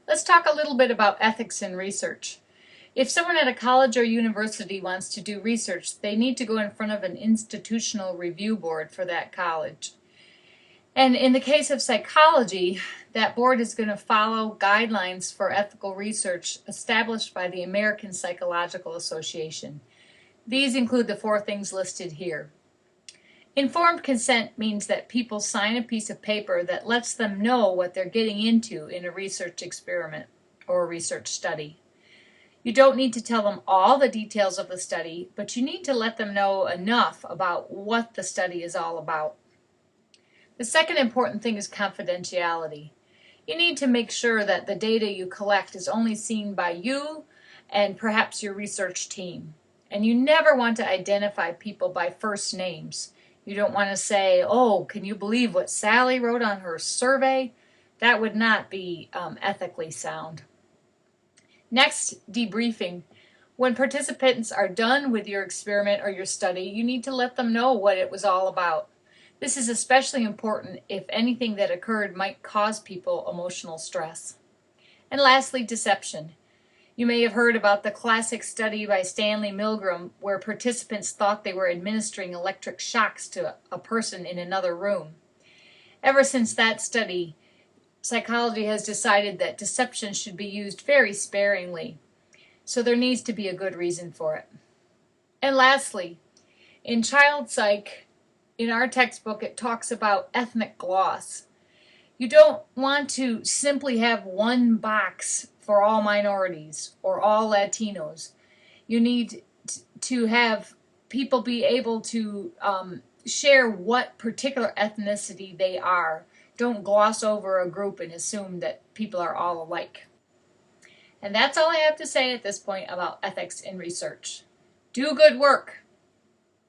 Let's talk a little bit about ethics in research. If someone at a college or university wants to do research, they need to go in front of an institutional review board for that college. And in the case of psychology, that board is going to follow guidelines for ethical research established by the American Psychological Association. These include the 4 things listed here. Informed consent means that people sign a piece of paper that lets them know what they're getting into in a research experiment or a research study. You don't need to tell them all the details of the study, but you need to let them know enough about what the study is all about. The second important thing is confidentiality. You need to make sure that the data you collect is only seen by you and perhaps your research team. And you never want to identify people by first names. You don't want to say, oh, can you believe what Sally wrote on her survey? That would not be ethically sound. Next, debriefing. When participants are done with your experiment or your study, you need to let them know what it was all about. This is especially important if anything that occurred might cause people emotional stress. And lastly, deception. You may have heard about the classic study by Stanley Milgram where participants thought they were administering electric shocks to a person in another room. Ever since that study, psychology has decided that deception should be used very sparingly, so there needs to be a good reason for it. And lastly, in child psych, in our textbook, it talks about ethnic gloss. You don't want to simply have one box for all minorities or all Latinos. You need to have people be able to share what particular ethnicity they are. Don't gloss over a group and assume that people are all alike. And that's all I have to say at this point about ethics in research. Do good work.